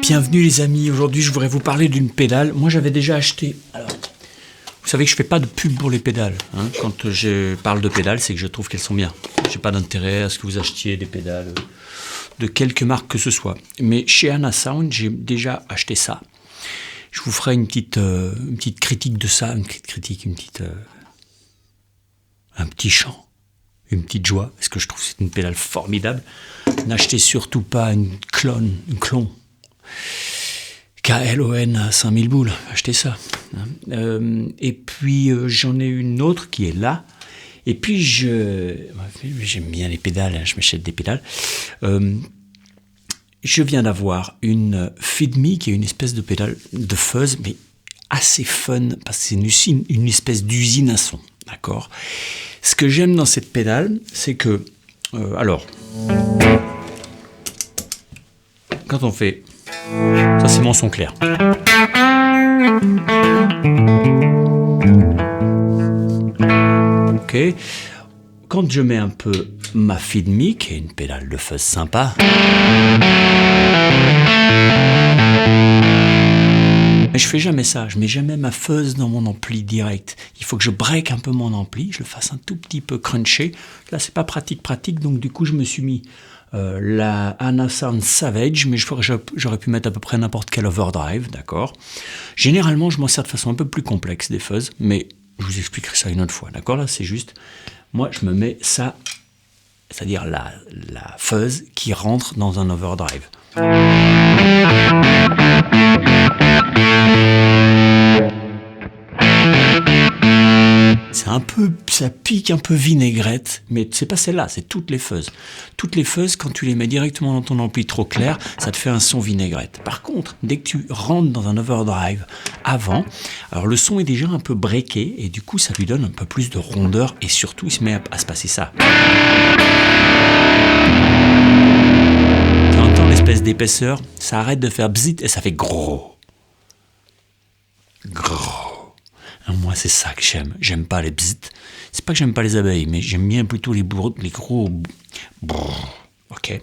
Bienvenue les amis, aujourd'hui je voudrais vous parler d'une pédale. Moi j'avais déjà acheté, alors vous savez que je fais pas de pub pour les pédales, hein. Quand je parle de pédales c'est que je trouve qu'elles sont bien. J'ai pas d'intérêt à ce que vous achetiez des pédales de quelque marque que ce soit. Mais chez Anasound j'ai déjà acheté ça. Je vous ferai une petite critique de ça, un petit chant, une petite joie, parce que je trouve que c'est une pédale formidable. N'achetez surtout pas une clone. KLON à 5000 boules, achetez ça. Et puis j'en ai une autre qui est là. Et puis j'aime bien les pédales, hein, je m'achète des pédales. Je viens d'avoir une Feed Me qui est une espèce de pédale de fuzz, mais assez fun, parce que c'est une espèce d'usine à son. D'accord ? Ce que j'aime dans cette pédale, c'est que, quand on fait, ça c'est mon son clair. Ok. Quand je mets un peu ma Feed Me, qui est une pédale de fuzz sympa, mais je fais jamais ça, je mets jamais ma fuzz dans mon ampli direct. Il faut que je break un peu mon ampli, je le fasse un tout petit peu cruncher. Là c'est pas pratique, donc du coup je me suis mis la Anasound Savage, mais j'aurais pu mettre à peu près n'importe quel overdrive, d'accord. Généralement je m'en sers de façon un peu plus complexe des fuzz, mais je vous expliquerai ça une autre fois, d'accord. Là c'est juste, moi je me mets ça, c'est-à-dire la fuzz qui rentre dans un overdrive. Ça pique un peu vinaigrette, mais c'est pas celle-là, c'est toutes les fuzz. Toutes les fuzz, quand tu les mets directement dans ton ampli trop clair, ça te fait un son vinaigrette. Par contre, dès que tu rentres dans un overdrive avant, alors le son est déjà un peu breaké, et du coup ça lui donne un peu plus de rondeur, et surtout il se met à se passer ça. Tu entends l'espèce d'épaisseur, ça arrête de faire bzit, et ça fait gros. Moi, c'est ça que j'aime. J'aime pas les bzzz. C'est pas que j'aime pas les abeilles, mais j'aime bien plutôt les gros brrr. Ok.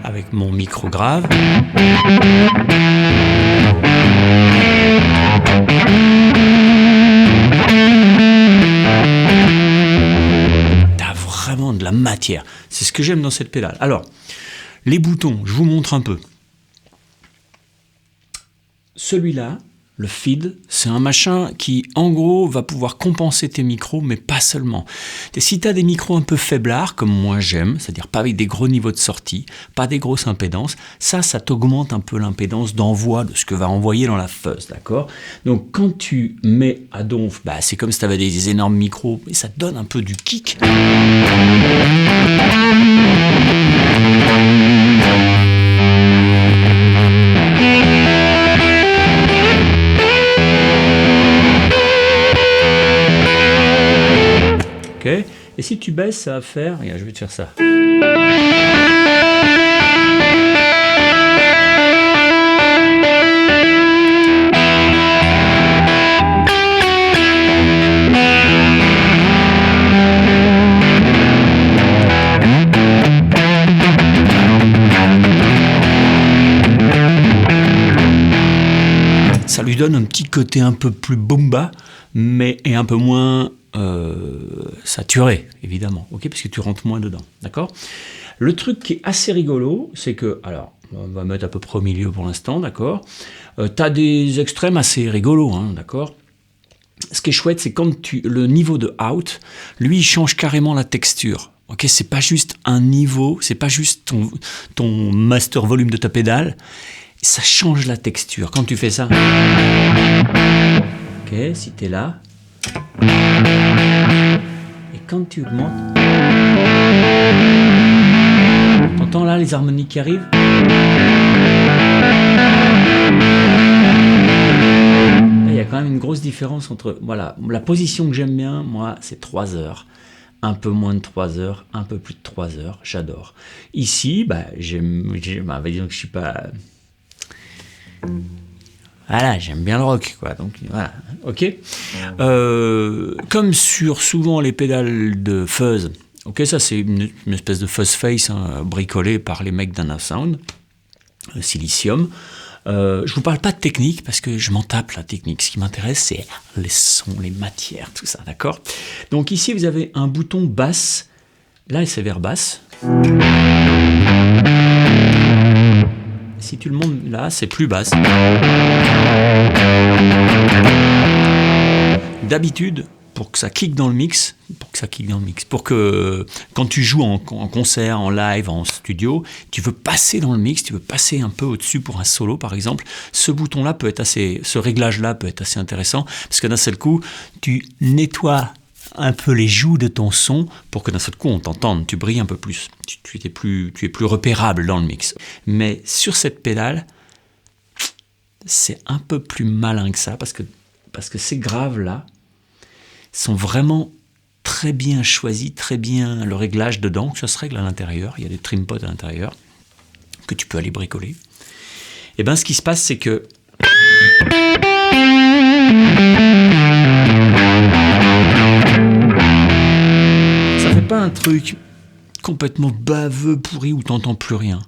Avec mon micro grave. T'as vraiment de la matière. C'est ce que j'aime dans cette pédale. Alors, les boutons, je vous montre un peu. Celui-là, le feed, c'est un machin qui, en gros, va pouvoir compenser tes micros, mais pas seulement. Et si tu as des micros un peu faiblards, comme moi j'aime, c'est-à-dire pas avec des gros niveaux de sortie, pas des grosses impédances, ça t'augmente un peu l'impédance d'envoi de ce que va envoyer dans la fuzz, d'accord ? Donc quand tu mets à donf, c'est comme si tu avais des énormes micros, et ça te donne un peu du kick. Okay. Et si tu baisses, ça va faire... Regarde, je vais te faire ça. Ça lui donne un petit côté un peu plus boomba, mais et un peu moins... saturé, évidemment, ok, parce que tu rentres moins dedans, d'accord. Le truc qui est assez rigolo, c'est que, alors, on va mettre à peu près au milieu pour l'instant, d'accord. T'as des extrêmes assez rigolos, hein, d'accord. Ce qui est chouette, c'est quand le niveau de out, lui, il change carrément la texture. Ok, c'est pas juste un niveau, c'est pas juste ton master volume de ta pédale, ça change la texture. Quand tu fais ça, ok, si t'es là. Et quand tu augmentes, t'entends là les harmoniques qui arrivent. y a quand même une grosse différence entre... Voilà, la position que j'aime bien, moi, c'est 3 heures. Un peu moins de 3 heures, un peu plus de 3 heures, j'adore. Ici, disons que je suis pas... Voilà, j'aime bien le rock, quoi. Donc voilà, ok. Comme sur souvent les pédales de fuzz, ok, ça c'est une espèce de fuzz face bricolée par les mecs d'Anasound, Silicium. Je vous parle pas de technique parce que je m'en tape la technique. Ce qui m'intéresse, c'est les sons, les matières, tout ça, d'accord. Donc ici, vous avez un bouton basse. Là, c'est vers basse. Si tu le montes là, c'est plus basse. D'habitude, pour que ça kick dans le mix, pour que quand tu joues en concert, en live, en studio, tu veux passer dans le mix, tu veux passer un peu au-dessus pour un solo par exemple, ce bouton-là peut être ce réglage-là peut être assez intéressant, parce que d'un seul coup, tu nettoies un peu les joues de ton son pour que d'un seul coup on t'entende, tu brilles un peu plus, tu es plus repérable dans le mix. Mais sur cette pédale, c'est un peu plus malin que ça, parce que ces graves-là sont vraiment très bien choisis, très bien le réglage dedans, ça se règle à l'intérieur, il y a des trim pots à l'intérieur que tu peux aller bricoler. Et bien ce qui se passe, c'est que ça fait pas un truc complètement baveux, pourri, où t'entends plus rien.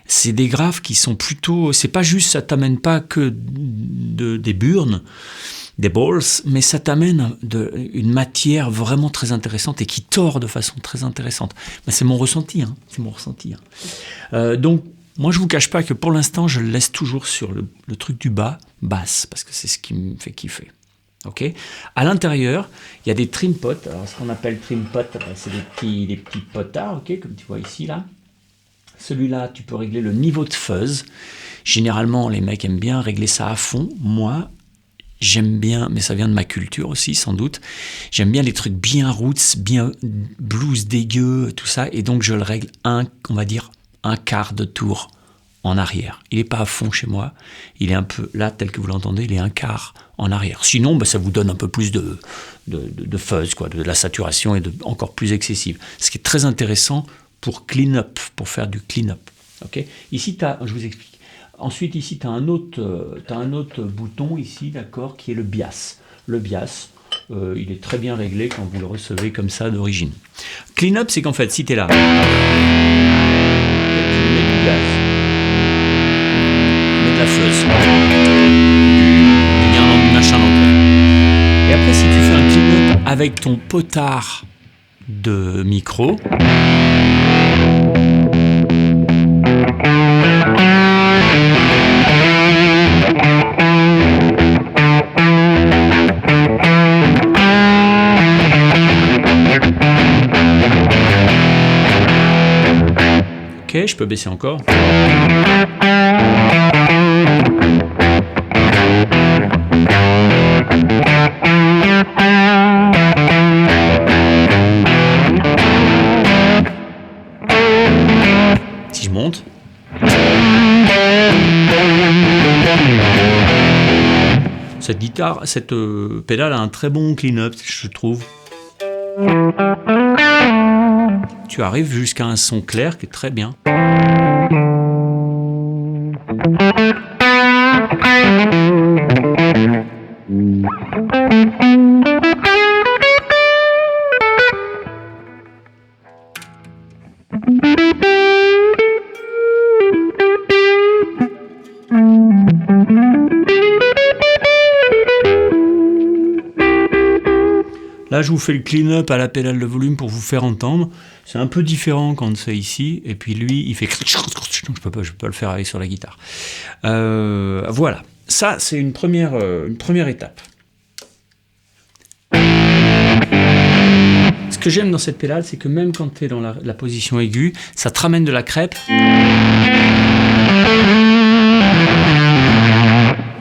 C'est des graves qui sont plutôt... C'est pas juste, ça t'amène pas que des burnes, des balls, mais ça t'amène une matière vraiment très intéressante et qui tord de façon très intéressante. Ben, c'est mon ressenti. Donc, moi, je vous cache pas que pour l'instant, je le laisse toujours sur le truc du bas, basse, parce que c'est ce qui me fait kiffer. Okay. À l'intérieur, il y a des trim pots. Alors, ce qu'on appelle trim pots, c'est des petits potards, okay, comme tu vois ici, là. Celui-là, tu peux régler le niveau de fuzz. Généralement, les mecs aiment bien régler ça à fond. Moi, j'aime bien, mais ça vient de ma culture aussi, sans doute. J'aime bien les trucs bien roots, bien blues dégueu, tout ça. Et donc, je le règle on va dire, un quart de tour en arrière. Il n'est pas à fond chez moi. Il est un peu, là, tel que vous l'entendez, il est un quart en arrière. Sinon, ça vous donne un peu plus de fuzz, quoi, de la saturation et encore plus excessive. Ce qui est très intéressant pour clean up, pour faire du clean up. Okay. Ici, je vous explique. Ensuite, ici, tu as un autre bouton ici, d'accord, qui est le bias. Le bias, il est très bien réglé quand vous le recevez comme ça d'origine. Clean up, c'est qu'en fait, si tu es là, tu mets du bias, tu mets de la fuzz, du machin d'entrée. Et après, si tu fais un clean up avec ton potard de micro, ok, je peux baisser encore. Si je monte. Cette pédale a un très bon clean-up, je trouve. Tu arrives jusqu'à un son clair qui est très bien. Là, je vous fais le clean-up à la pédale de volume pour vous faire entendre. C'est un peu différent quand c'est ici. Et puis lui, il fait... Je peux pas le faire avec sur la guitare. Voilà. Ça, c'est une première étape. Ce que j'aime dans cette pédale, c'est que même quand tu es dans la position aiguë, ça te ramène de la crêpe.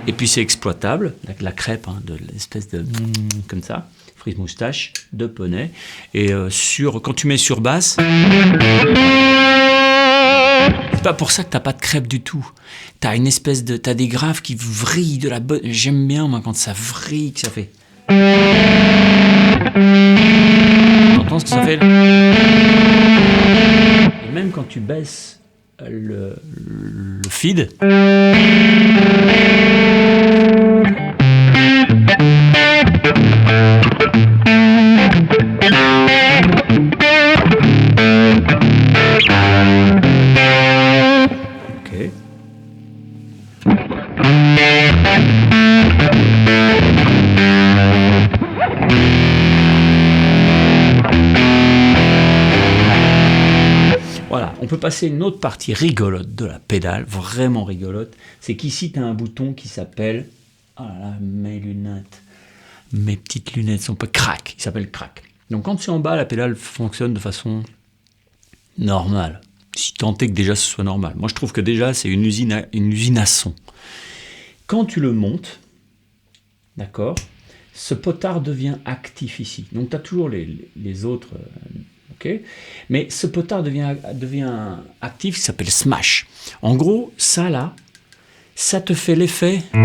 Et puis c'est exploitable. La crêpe, hein, de l'espèce de... comme ça. Frise moustache de poney. Et quand tu mets sur basse, pas pour ça que t'as pas de crêpe du tout. T'as des graves qui vrillent de la bonne. J'aime bien moi quand ça vrille, que ça fait. T'entends ce que ça fait là? Et même quand tu baisses le feed. Ok. Voilà, on peut passer une autre partie rigolote de la pédale, vraiment rigolote, c'est qu'ici tu as un bouton qui s'appelle, oh là là, mes petites lunettes sont pas crack, il s'appelle crack. Donc quand tu es en bas, la pédale fonctionne de façon normale, si tant est que déjà ce soit normal. Moi je trouve que déjà c'est une usine à son. Quand tu le montes, d'accord, ce potard devient actif ici. Donc tu as toujours les autres... Okay. Mais ce potard devient actif, qui s'appelle smash. En gros, ça là, ça te fait l'effet. Quand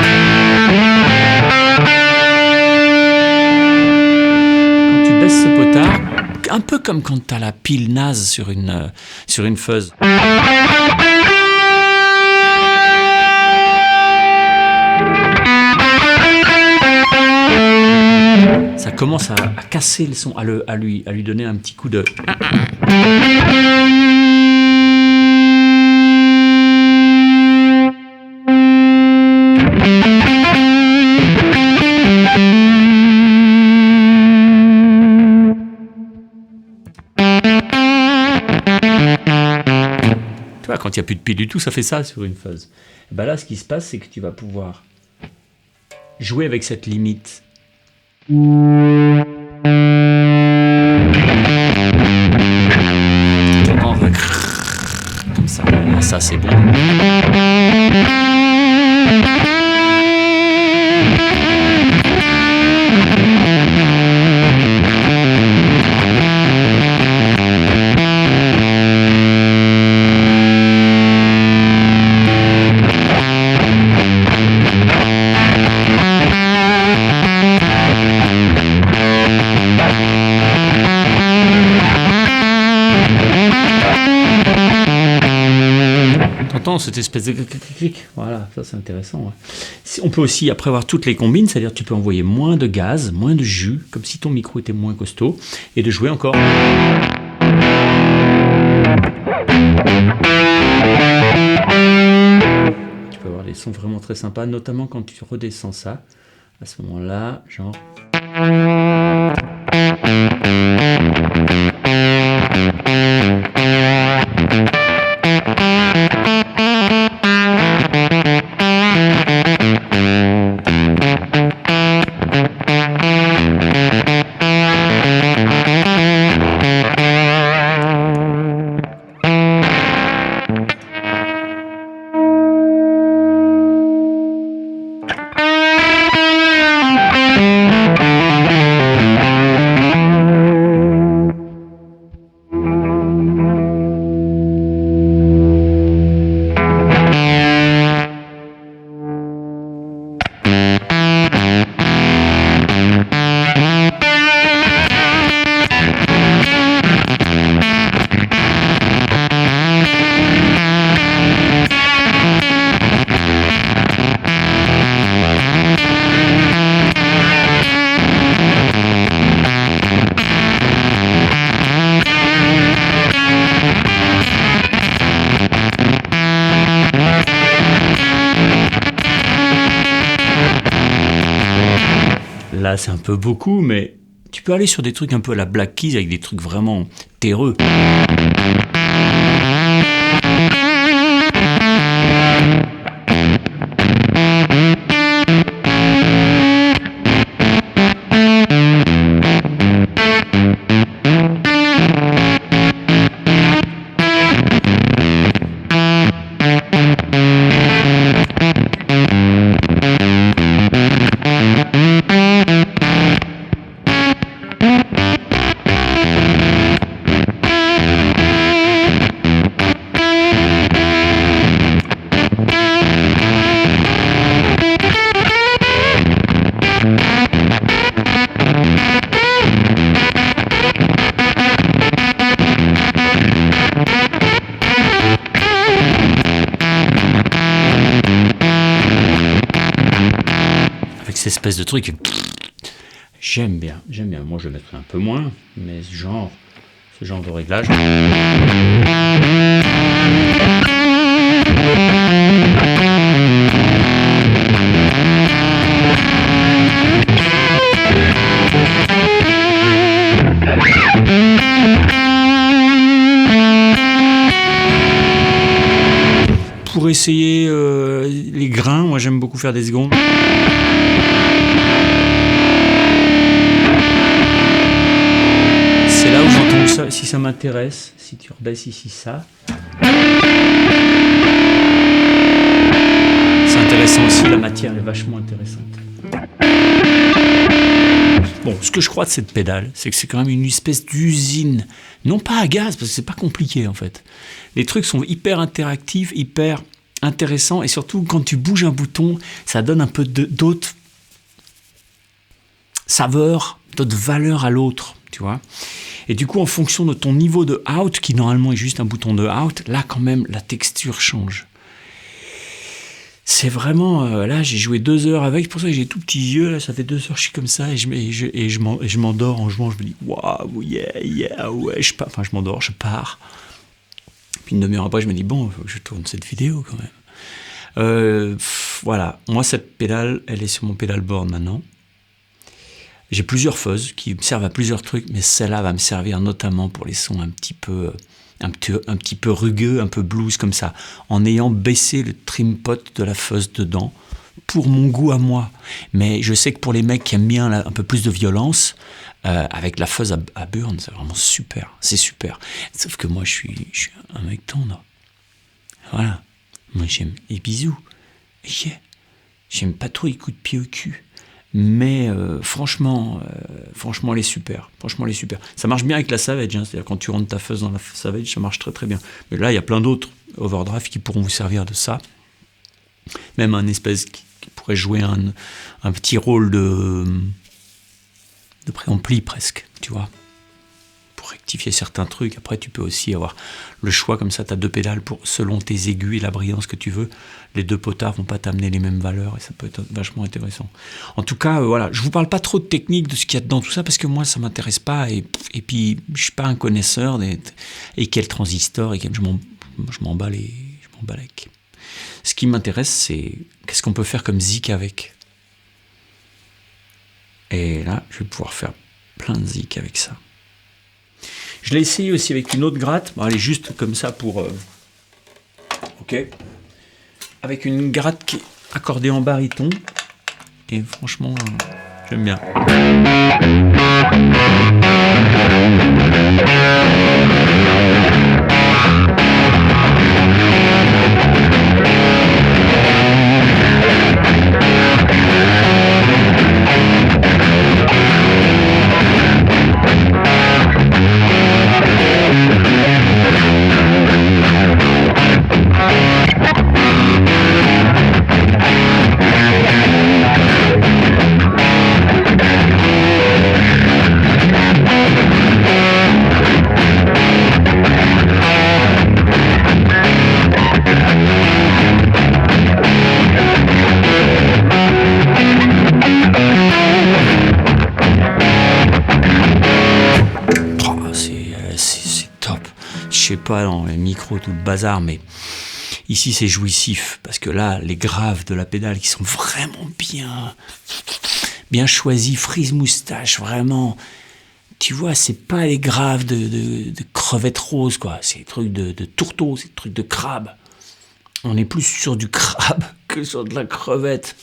tu baisses ce potard, un peu comme quand tu as la pile naze sur une fuzz. Ça commence à casser le son, à lui donner un petit coup de... Tu vois, quand il n'y a plus de pile du tout, ça fait ça sur une fuzz. Et ben là, ce qui se passe, c'est que tu vas pouvoir jouer avec cette limite. Comme ça, ça c'est bon. T'entends cette espèce de clic, voilà, ça c'est intéressant. Ouais. On peut aussi après avoir toutes les combines, c'est-à-dire tu peux envoyer moins de gaz, moins de jus, comme si ton micro était moins costaud, et de jouer encore. Tu peux avoir des sons vraiment très sympas, notamment quand tu redescends ça, à ce moment-là, genre. Là, c'est un peu beaucoup, mais tu peux aller sur des trucs un peu à la Black Keys avec des trucs vraiment terreux. espèce de truc. J'aime bien. Moi, je le mettrai un peu moins, mais ce genre de réglage. Pour essayer les grains, moi j'aime beaucoup faire des secondes. C'est là où j'entends ça, si ça m'intéresse, si tu rebaisses ici ça. C'est intéressant aussi, la matière est vachement intéressante. Bon, ce que je crois de cette pédale, c'est que c'est quand même une espèce d'usine. Non pas à gaz, parce que c'est pas compliqué en fait. Les trucs sont hyper interactifs, hyper intéressants, et surtout quand tu bouges un bouton, ça donne un peu d'autres saveurs, d'autres valeurs à l'autre, tu vois. Et du coup, en fonction de ton niveau de out, qui normalement est juste un bouton de out, là quand même, la texture change. C'est vraiment... là, j'ai joué 2 heures avec, c'est pour ça que j'ai tout petits yeux, là, ça fait 2 heures, je suis comme ça, et je m'endors en jouant, je me dis, waouh, yeah, ouais, je pars. Enfin, je m'endors, je pars. Puis une demi-heure après, je me dis, bon, il faut que je tourne cette vidéo quand même. Voilà, moi, cette pédale, elle est sur mon pédalboard maintenant. J'ai plusieurs fuzz qui me servent à plusieurs trucs, mais celle-là va me servir notamment pour les sons un petit peu rugueux, un peu blues comme ça, en ayant baissé le trim pot de la fuzz dedans, pour mon goût à moi. Mais je sais que pour les mecs qui aiment bien un peu plus de violence, avec la fuzz à burn, c'est vraiment super, c'est super. Sauf que moi, je suis un mec tendre. Voilà. Moi, j'aime les bisous. Yeah. J'aime pas trop les coups de pied au cul. Mais franchement, elle est super. Franchement, elle est super. Ça marche bien avec la Savage, hein, c'est-à-dire quand tu rentres ta fuzz dans la Savage, ça marche très très bien. Mais là, il y a plein d'autres overdrive qui pourront vous servir de ça. Même un espèce qui pourrait jouer un petit rôle de préampli presque, tu vois, pour rectifier certains trucs. Après, tu peux aussi avoir le choix, comme ça, tu as 2 pédales selon tes aigus et la brillance que tu veux. Les 2 potards vont pas t'amener les mêmes valeurs et ça peut être vachement intéressant. En tout cas, voilà, je vous parle pas trop de technique, de ce qu'il y a dedans, tout ça, parce que moi, ça m'intéresse pas et puis je suis pas un connaisseur et quel transistor et je m'en bats avec. Ce qui m'intéresse, c'est qu'est-ce qu'on peut faire comme zik avec. Et là, je vais pouvoir faire plein de zik avec ça. Je l'ai essayé aussi avec une autre gratte. Bon, elle est juste comme ça pour... Ok. Avec une gratte qui est accordée en baryton. Et franchement, j'aime bien. Je sais pas dans les micros tout le bazar, mais ici c'est jouissif parce que là les graves de la pédale qui sont vraiment bien choisis, frise moustache, vraiment, tu vois, c'est pas les graves de crevettes roses, quoi, c'est des trucs de tourteau, c'est des trucs de crabe. On est plus sur du crabe que sur de la crevette.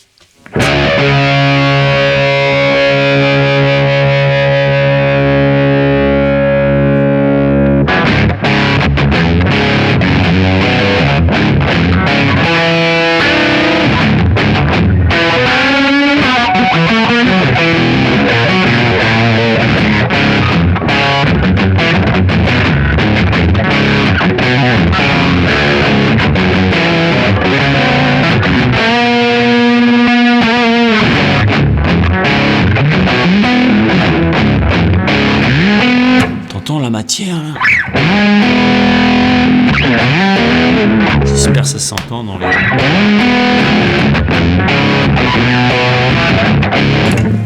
La matière là. J'espère que ça s'entend dans les...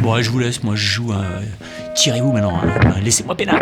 Bon, allez, je vous laisse, moi je joue à... Tirez-vous maintenant, hein. Laissez-moi pénal.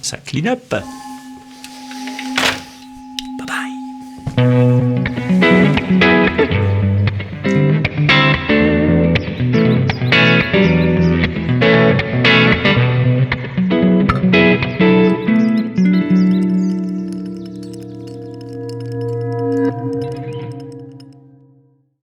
Ça clean up.